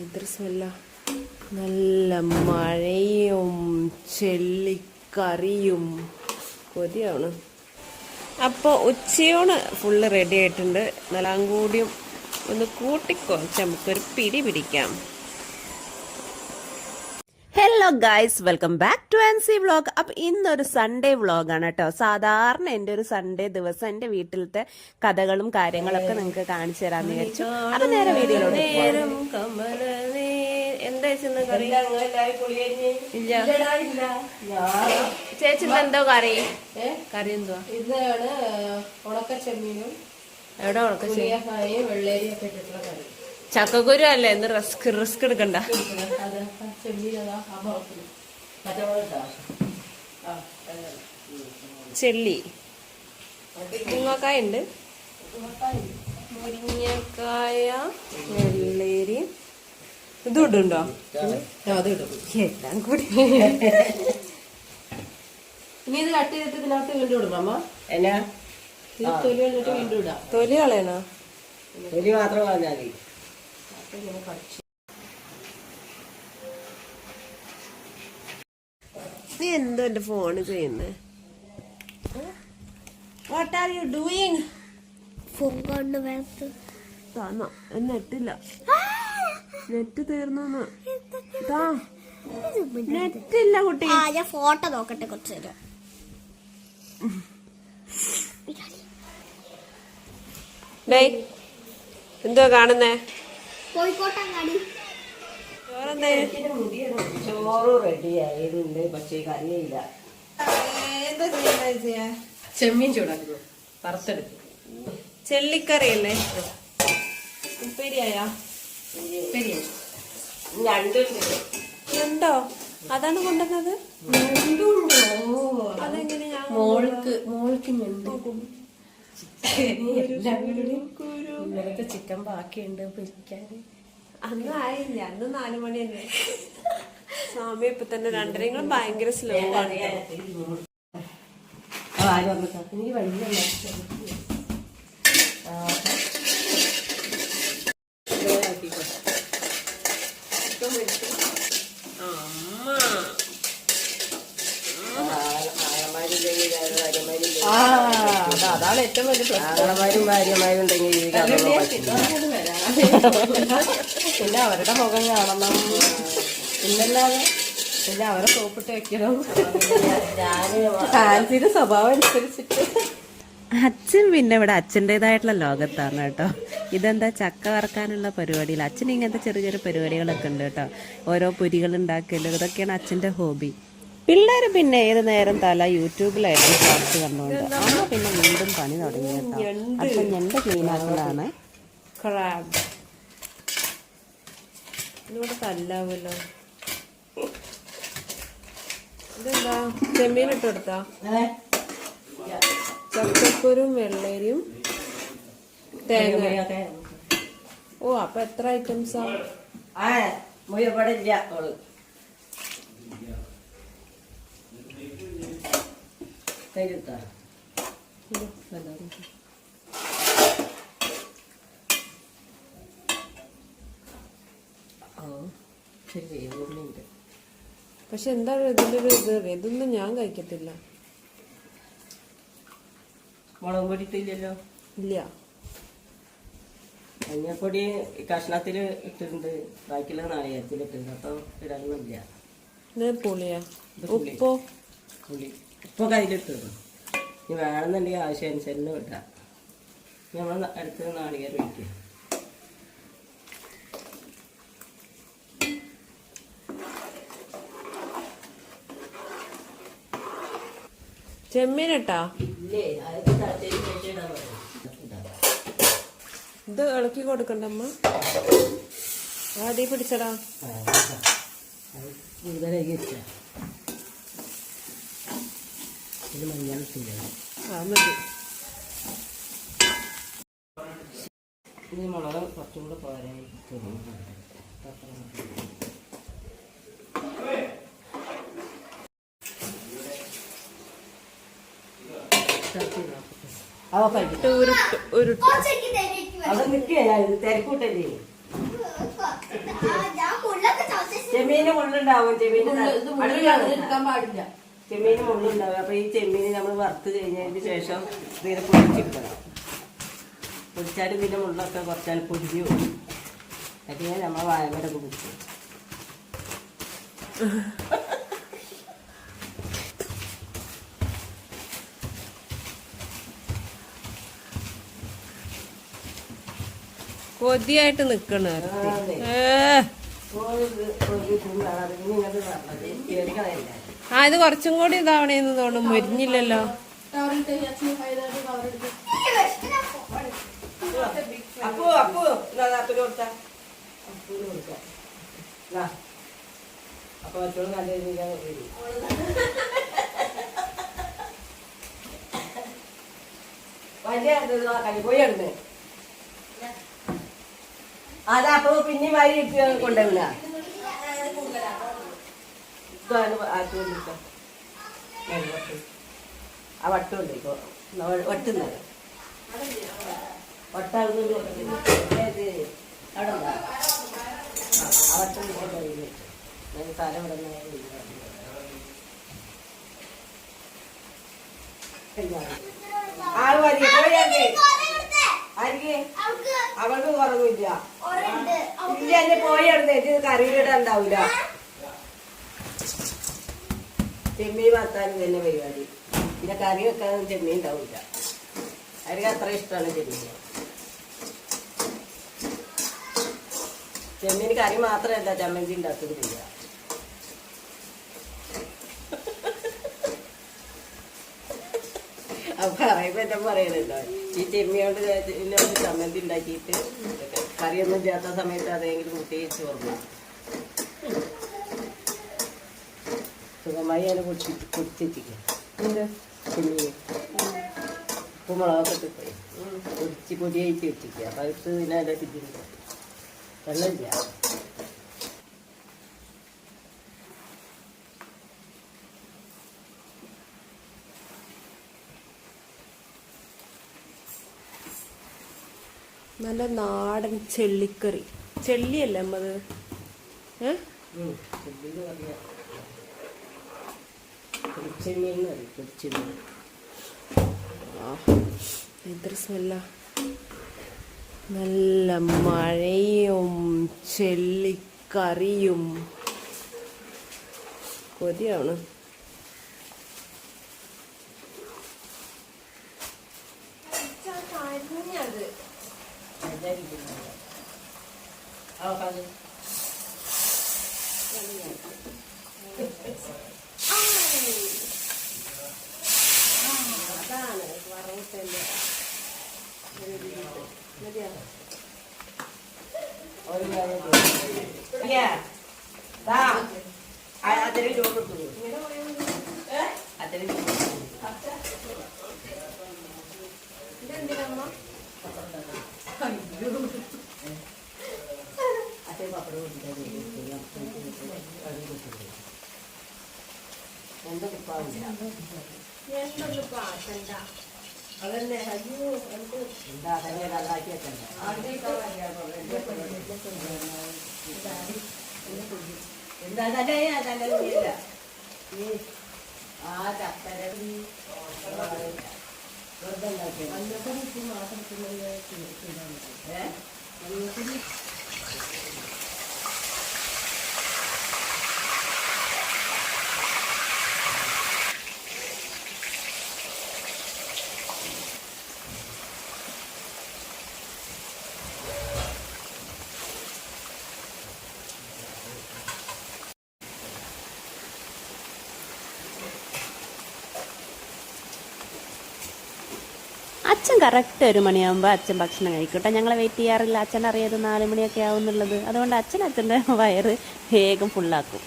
എന്തൊരു സ്മെല്ലാ. നല്ല മഴയും ചെള്ളിക്കറിയും കൊതിയാണ്. അപ്പോൾ ഉച്ചയോണ് ഫുള്ള് റെഡി ആയിട്ടുണ്ട്. എല്ലാം കൂടിയും ഒന്ന് കൂട്ടിക്കുറച്ച് നമുക്കൊരു പിടി പിടിക്കാം. Hello guys, welcome back to NC vlog. അപ്പൊ ഇന്നൊരു സൺഡേ വ്ളോഗാണ് കേട്ടോ. സാധാരണ എൻ്റെ ഒരു സൺഡേ ദിവസം എൻ്റെ വീട്ടിലത്തെ കഥകളും കാര്യങ്ങളൊക്കെ നിങ്ങൾക്ക് കാണിച്ചു തരാമെന്ന് വിചാരിച്ചു. അപ്പൊ നേരെ വീഡിയോയിലോട്ട് എന്താ കറി? ചേച്ചി എന്തോ കറി? കറി എന്തുവാ? ഇതാണ് ഉണക്കച്ചെമ്മീനും എവിടെ ഉണക്കച്ചെമ്മീൻ വെള്ളേരിയും ഒക്കെ ഇട്ടിട്ടുള്ള കറി. ചക്കക്കുരു അല്ലേ? എന്ന് റിസ്ക് എടുക്കണ്ട. ചെള്ളി മുരിങ്ങക്കായ ഉണ്ട്, മുരിങ്ങക്കായ, വെള്ളേരി. ഇത് ഇടുണ്ടോ? അത് ഇടും. എല്ലാം കൂടി ഇനി ഇത് കട്ട് ചെയ്തിട്ട് ഇതിനകത്ത് വീണ്ടും ഇടണം അമ്മ. എന്നാ തൊലി വന്നിട്ട് വീണ്ടും ഇടാം. തൊലി കളയണോ? തൊലി മാത്രം കളഞ്ഞാൽ മതി. നീ എന്തോ എന്റെ ഫോണ് ചെയ്യുന്നേ? What are you doing? Phone കൊണ്ട് വേർത്ത് താന്നോ? നെറ്റില്ല, നെറ്റ് തീർന്നു. നെറ്റില്ല കുട്ടി. ഞാൻ ഫോട്ടോ നോക്കട്ടെ കുറച്ച് നേരം. എന്തോ കാണുന്നേ? കോഴിക്കോട്ടങ്ങാടി. ചോറ് റെഡി ആയിട്ടുണ്ട്, പക്ഷേ കറിയില്ല. എന്താ ചെയ്യാ? ചെമ്മീൻ ചൂടാക്കുന്നു, വറുത്തെടുക്കും. ചെള്ളിക്കറി അല്ലേ? ഉപ്പേരിയായാ? ഉണ്ടോ? അതാണ് കൊണ്ടുവന്നത്. അതെങ്ങനെ? മോൾക്ക് ഇന്നലത്തെ ചിക്കൻ ബാക്കിയുണ്ട് പൊരിക്കാൻ. അന്ന് ആയില്ല, അന്ന് 4 മണി തന്നെ സമയം. ഇപ്പൊ തന്നെ 2:30. ഭയങ്കര സ്ലോ ആണ്. അതാണ് ഏറ്റവും വലിയ ആങ്ങളമാരും ഭാര്യമാരും ഉണ്ടെങ്കിൽ പിന്നെ അവരുടെ മുഖം കാണണം, പിന്നല്ലാതെ പിന്നെ അവരെ സോപ്പിട്ട് വെക്കണം. ഫാൻസിന്റെ സ്വഭാവം അനുസരിച്ചിട്ട്. അച്ഛൻ പിന്നെ ഇവിടെ അച്ഛൻ്റെതായിട്ടുള്ള ലോകത്താണ് കേട്ടോ. ഇതെന്താ ചക്ക വറക്കാനുള്ള പരിപാടിയിൽ അച്ഛൻ ഇങ്ങനത്തെ ചെറിയ ചെറിയ പരിപാടികളൊക്കെ ഉണ്ട് കേട്ടോ. ഓരോ പൊരികൾ ഉണ്ടാക്കല്, ഇതൊക്കെയാണ് അച്ഛൻ്റെ ഹോബി. പിള്ളേർ പിന്നെ ഏത് നേരം തല യൂട്യൂബിലായിരുന്നു ക്ലാസ് കണ്ടുകൊണ്ട് അമ്മ പിന്നെ വീണ്ടും പണി തുടങ്ങി കേട്ടോ. അച്ഛൻ ഞണ്ട് ക്ലീനാക്കലാണ്. ക്രാബ് ഇതിവിടെ തല്ലാവല്ലോ. ഇതെന്താ ചെമ്മീൻ ഇട്ട് കൊടുത്താ? ചക്കക്കുരും വെള്ളരിയും തേങ്ങ. ഓ, അപ്പൊ എത്ര ഐറ്റംസാ? പക്ഷെ എന്താണ് ഇതിന്റെ ഒരു ഇത്? ഇതൊന്നും ഞാൻ കഴിക്കത്തില്ല. മുളക് പൊടി ഇട്ടില്ലല്ലോ? ഇല്ല. മഞ്ഞപ്പൊടി കഷ്ണത്തില് ഇട്ടിട്ടുണ്ട്, ബാക്കിയുള്ള നാളികേരത്തിലിട്ടുണ്ട്. അപ്പൊ ഇടാനൊന്നുമില്ല. പുളിയാ? ഉപ്പോ? പുളി ഉപ്പൊ കയ്യിലിട്ടിടും. ഇനി വേണമെന്നുണ്ടെങ്കിൽ ആവശ്യാനുസരണം ഇട്ടാ. നമ്മൾ അടുത്ത് നാളികേരം ഒഴിക്കുക. ചെമ്മീനിട്ടാ? ഇത് ഇളക്കി കൊടുക്കണ്ടമ്മ? ആദ്യം പിടിച്ചടാ. മതി. ഇനി മുളക് കുറച്ചും കൂടെ പോരാ. ഒരു അത് നിൽക്കുക തിരക്കൂട്ടല്ലേ. ചെമ്മീന് മുള്ളുണ്ടാവും. ചെമ്മീന് എടുക്കാൻ പാടില്ല. ചെമ്മീന് മുള്ളുണ്ടാവും. അപ്പൊ ഈ ചെമ്മീന് നമ്മൾ വറുത്ത് കഴിഞ്ഞതിന് ശേഷം ഇതിനെ പൊടിച്ചെടുക്കണം. പൊടിച്ചാലും പിന്നെ മുള്ളൊക്കെ കുറച്ചാൽ പൊടിഞ്ഞു പോകും. അതൊക്കെ നമ്മൾ വായമരൊക്കെ കുടിക്കും. കൊതിയായിട്ട് നിക്കണ ആ ഇത് കുറച്ചും കൂടി ഇതാവണേന്ന് തോന്നുന്നു. മൊരിഞ്ഞില്ലല്ലോ. അപ്പു അപ്പു അപ്പന് കൊടുത്താ അപ്പൊ മറ്റോട് നല്ല വലിയ പോയി എടുത്ത് അതാ. അപ്പൊ പിന്നെ വരി ഇട്ട് കൊണ്ടുപോകില്ല. ആ വട്ടുണ്ട് ഇപ്പൊ വട്ടുന്നത് വട്ടാകുന്ന അവിടെ ആ വട്ടം തല വിടുന്ന ആള് മതി. പോയി ആർക്ക് അവൾക്ക് കുറവില്ല. ഇല്ല എന്നെ പോയി എടുത്ത് കറിയിലിടാൻ ഉണ്ടാവൂല. ചെമ്മീൻ വറുത്താനും തന്നെ പരിപാടി. പിന്നെ കറി വെക്കാനും ചെമ്മീൻ ഉണ്ടാവില്ല. അവർക്ക് അത്ര ഇഷ്ടമാണ് ചെമ്മീൻ. ചെമ്മീൻ കറി മാത്രമല്ല ചമ്മന്തി ഉണ്ടാക്കുന്നില്ല. അപ്പൊ പറയുമ്പോ എന്താ പറയണല്ലോ, ഈ ചെമ്മിയോണ്ട് ചമ്മന്തി ഉണ്ടാക്കിയിട്ട് കറിയൊന്നും ചേർത്ത സമയത്ത് അതെങ്കിലും കുട്ടി ചോർന്നു സുഖമായി അതിനെ പൊടിച്ചിരിക്കും. ചെമ്മീൻ ഉപ്പുമുളകൊക്കെ ഇട്ടിട്ട് പൊടി അയച്ച് വെച്ചിരിക്കുക. അപ്പൊ അത് ഇതിനെ തിരിഞ്ഞില്ല. വെള്ളമില്ല. നല്ല നാടൻ ചെള്ളിക്കറി. ചെള്ളിയല്ലേ അമ്മത്? എന്തൊരു സ്മെല്ലാ. നല്ല മഴയും ചെള്ളിക്കറിയും. കൊതിയാണ്. അതാണ് വറവിട്ടല്ലേ അതിന് ചോറ് അതിന് ഇതെന്തിനമ്മ? അതേ പപ്പടം എന്താ കുപ്പാവില്ല. എന്തൊന്ന് പാട്ടണ്ട. അതന്നെ അയ്യോ എന്താ തന്നെ രണ്ടാക്കി വെക്കണ്ട. എന്താ തന്നെ തന്നെ കുടിയില്ല. ഈ ആ ചക്കര വെറുതെ ഉണ്ടാക്കിയ മഞ്ഞപ്പൊടി മാത്രം അച്ഛൻ കറക്റ്റ് 1 മണിയാകുമ്പോൾ അച്ഛൻ ഭക്ഷണം കഴിക്കട്ടെ. ഞങ്ങളെ വെയിറ്റ് ചെയ്യാറില്ല. അച്ഛൻ അറിയാതെ 4 മണിയൊക്കെ ആവുന്നുള്ളത്. അതുകൊണ്ട് അച്ഛൻ്റെ വയറ് വേഗം ഫുള്ളാക്കും.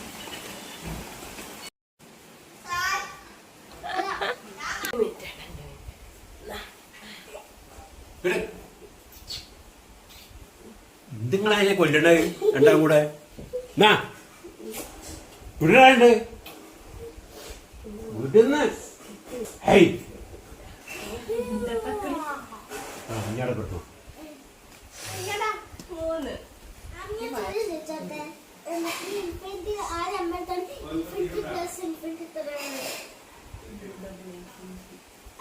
നിങ്ങളെ കൊല്ലണേ രണ്ടാം കൂടെ വിടാണ്ട് വീട്ടിന്ന് മൂന്ന് ചോദിച്ചോട്ടെ ഇൻഫിനിറ്റി ആ നമ്പർ ഇൻഫിനിറ്റി പ്ലസ് ഇൻഫിനിറ്റി തരാണ്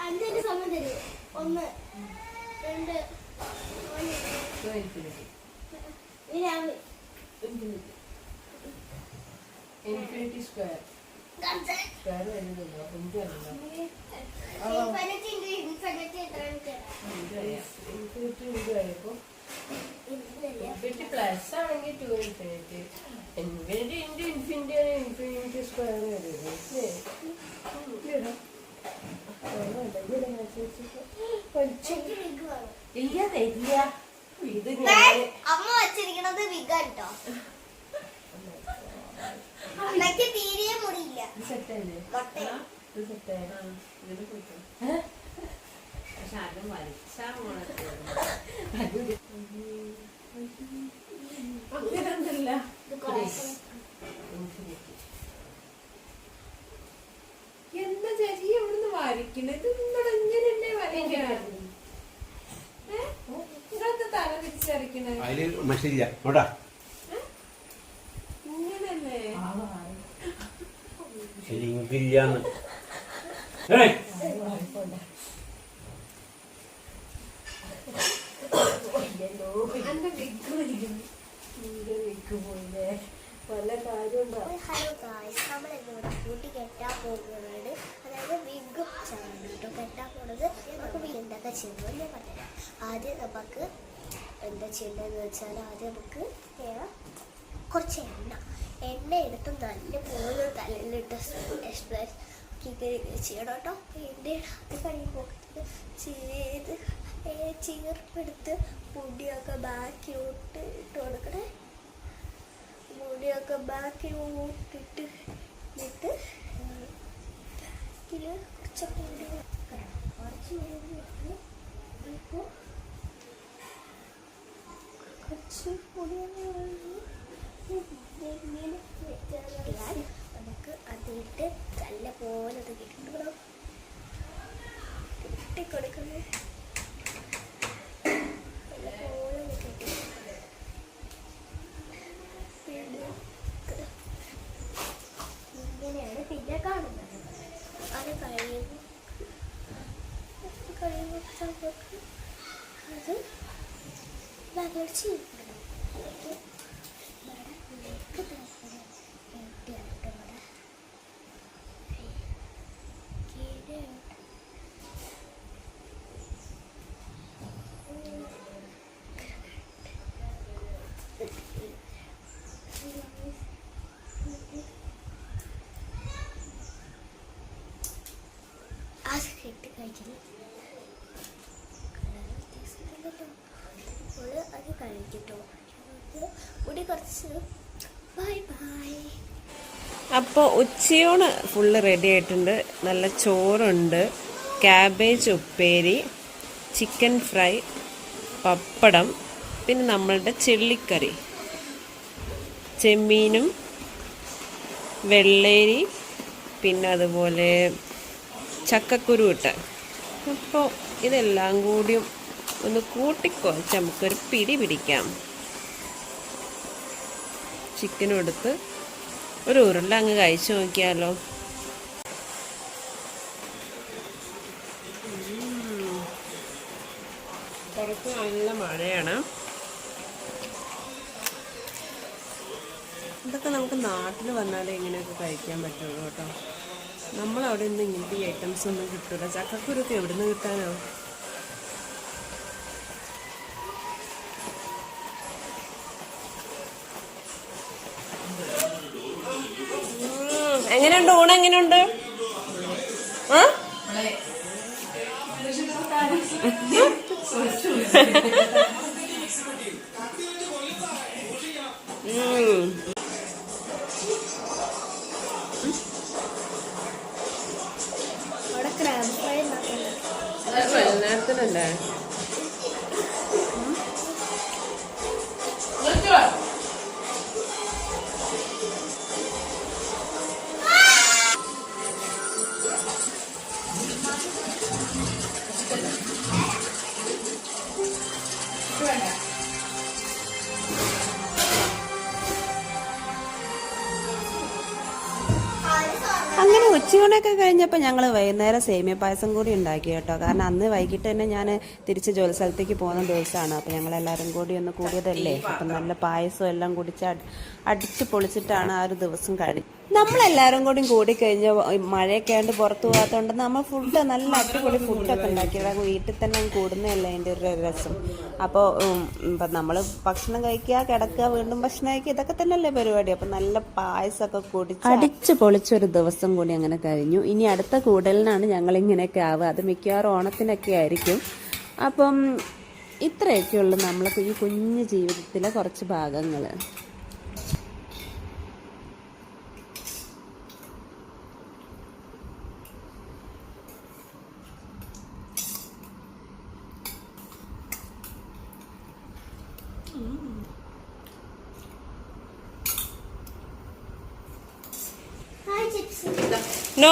അഞ്ചിന്റെ സമയം തരും 1 2 ഇൻഫിനിറ്റി സ്ക്വയർ സ്ക്വയർ വരുന്നില്ലോ എനിക്കറിയില്ല. ഇൻഫിനിറ്റി ഇത് കഴിയുമ്പോൾ ഇൻഫിനിറ്റി പ്ലസ് ആണെങ്കിൽ 2 ഇൻഫിനിറ്റി ഇൻഫിനിറ്റി ഇൻറ്റു ഇൻഫിനിറ്റി ആണ് ഇൻഫിനിറ്റി സ്ക്വയർ വരുന്നത്. ഇല്ല തരില്ല. ഇത് അമ്മ വച്ചിരിക്കണത് വിഗാട്ടോ അമ്മയ്ക്ക് തീരെ മുടിയില്ല സെറ്റല്ലേ? മുട്ട ഇത് സെറ്റായ പക്ഷെ അതും വലിച്ചാൽ അങ്ങനെയൊന്നുമില്ല. എന്താ ചേച്ചി എവിടുന്ന് വരയ്ക്കണത്? ഇത് നിങ്ങള് ഇങ്ങനെയല്ലേ വരയ്ക്കാറ്? നിങ്ങളെന്താ തല തിരിച്ചരയ്ക്കണത്? അതില് മനസ്സിലില്ല നോട്ടാ. ഇങ്ങനല്ലേ? ശരിക്കില്ലാന്ന് എന്റെ വിഗ് പോയിരിക്കുന്നു. എന്റെ വിഗ് പോയില്ലേ? പല കാര്യം ഉണ്ടാവും. ഹലോ ഗായ്സ് നമ്മൾ എന്നോട് കൂട്ടി കെട്ടാൻ പോകുന്നത് അതായത് വിഗ് ചാണ് കേട്ടോ കെട്ടാൻ പോകുന്നത്. നമുക്ക് എന്തൊക്കെ ചെയ്യുന്നത് ഞാൻ പറഞ്ഞുതരാം. ആദ്യം നമുക്ക് എന്താ ചെയ്യേണ്ടതെന്ന് വെച്ചാൽ ആദ്യം നമുക്ക് കുറച്ച് എണ്ണ എടുത്ത് നല്ല പോലെ തലയിലിട്ട് എക്സ്പ്രസ് ചെയ്യണം കേട്ടോ. എണ്ണ അത് കഴിയുമ്പോൾ ചെയ്ത് ചീർപ്പെടുത്ത് മുടിയൊക്കെ ബാക്കിലോട്ട് ഇട്ട് കൊടുക്കണേ. മുടിയൊക്കെ ബാക്കിലോട്ടിട്ട് ഇട്ട് ഇതിൽ കുറച്ചൊക്കെ കുറച്ച് ഇപ്പോൾ കുറച്ച് നമുക്ക് അതിട്ട് നല്ല പോലെ അത് കിട്ടണം കിട്ടിക്കൊടുക്കുന്നത് നല്ലപോലെ കിട്ടി. ഇങ്ങനെയാണ് പിന്നെ കാണുന്നത്. അത് കഴിയുമ്പോൾ അത് നകർച്ചി കെട്ടി കഴിച്ചില്ല അത് കഴിക്കട്ടോ. മുടി കുറച്ച് ബൈ ബൈ. അപ്പോൾ ഉച്ചയൂണ് ഫുള്ള് റെഡി ആയിട്ടുണ്ട്. നല്ല ചോറുണ്ട്, ക്യാബേജ് ഉപ്പേരി, ചിക്കൻ ഫ്രൈ, പപ്പടം, പിന്നെ നമ്മളുടെ ചെള്ളിക്കറി, ചെമ്മീനും വെള്ളേരി, പിന്നെ അതുപോലെ ചക്കക്കുരു ഇട്ട്. അപ്പോൾ ഇതെല്ലാം കൂടിയും ഒന്ന് കൂട്ടിക്കുഴച്ച് നമുക്കൊരു പിടി പിടിക്കാം. ചിക്കനും എടുത്ത് ഒരു ഉരുള അങ്ങ് കഴിച്ചു നോക്കിയാലോ. പുറത്ത് നല്ല മഴയാണ്. ഇതൊക്കെ നമുക്ക് നാട്ടിൽ വന്നാലേ ഇങ്ങനെയൊക്കെ കഴിക്കാൻ പറ്റുള്ളൂ കേട്ടോ. നമ്മളവിടെ നിന്ന് ഇങ്ങനത്തെ ഈ ഐറ്റംസ് ഒന്നും കിട്ടില്ല. ചക്കക്കുരൊക്കെ എവിടെ നിന്ന് കിട്ടാനോ? എങ്ങനെയുണ്ട് ഊണ്? എങ്ങനെയുണ്ട്? അവിടെ ക്രാബ് ഫ്രൈ ഉണ്ടാക്കുന്നത് വൈകുന്നേരത്തിനല്ലേ? അങ്ങനെ ഉച്ചയൂണൊക്കെ കഴിഞ്ഞപ്പോൾ ഞങ്ങൾ വൈകുന്നേരം സേമിയ പായസം കൂടി ഉണ്ടാക്കി കേട്ടോ. കാരണം അന്ന് വൈകിട്ട് തന്നെ ഞാൻ തിരിച്ച് ജോലി സ്ഥലത്തേക്ക് പോകുന്ന ദിവസമാണ്. അപ്പോൾ ഞങ്ങളെല്ലാവരും കൂടി ഒന്ന് കൂടിയതല്ലേ, അപ്പം നല്ല പായസം എല്ലാം കുടിച്ച് അടിച്ച് പൊളിച്ചിട്ടാണ് ആ ഒരു ദിവസം കഴിഞ്ഞത്. നമ്മളെല്ലാവരും കൂടി കൂടിക്കഴിഞ്ഞ് മഴയൊക്കെ ആയിട്ട് പുറത്ത് പോകാത്തതുകൊണ്ട് നമ്മൾ ഫുഡ് നല്ല അടിപൊളി ഫുഡൊക്കെ ഉണ്ടാക്കിയത് വീട്ടിൽ തന്നെ കൂടുന്നതല്ലേ അതിൻ്റെ ഒരു രസം. അപ്പോൾ ഇപ്പം നമ്മൾ ഭക്ഷണം കഴിക്കുക, കിടക്കുക, വീണ്ടും ഭക്ഷണം കഴിക്കുക, ഇതൊക്കെ തന്നെയല്ലേ പരിപാടി. അപ്പം നല്ല പായസമൊക്കെ കുടിച്ച് അടിച്ച് പൊളിച്ചൊരു ദിവസം കൂടി അങ്ങനെ കഴിഞ്ഞു. ഇനി അടുത്ത കൂടലിനാണ് ഞങ്ങളിങ്ങനെയൊക്കെ ആവുക. അത് മിക്കവാറും ഓണത്തിനൊക്കെ ആയിരിക്കും. അപ്പം ഇത്രയൊക്കെയുള്ളൂ നമ്മൾക്ക് ഈ കുഞ്ഞു ജീവിതത്തിലെ കുറച്ച് ഭാഗങ്ങൾ. No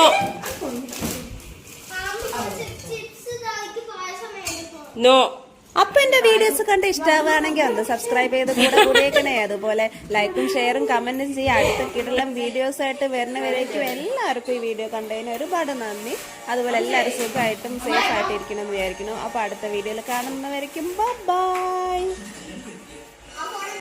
no. അപ്പൊ എന്റെ വീഡിയോസ് കണ്ട് ഇഷ്ടമാവുകയാണെങ്കിൽ ഒന്ന് സബ്സ്ക്രൈബ് ചെയ്ത് കൂടിയേക്കണേ. അതുപോലെ ലൈക്കും ഷെയറും കമന്റും ചെയ്യുക. അടുത്ത കിടലം വീഡിയോസ് ആയിട്ട് വരുന്നവരേക്കും എല്ലാവർക്കും ഈ വീഡിയോ കണ്ടതിന് ഒരുപാട് നന്ദി. അതുപോലെ എല്ലാവരും സുഖമായിട്ടും സേഫ് ആയിട്ട് ഇരിക്കണം എന്ന് വിചാരിക്കുന്നു. അപ്പൊ അടുത്ത വീഡിയോയിൽ കാണുന്നവരേക്കും ബൈ.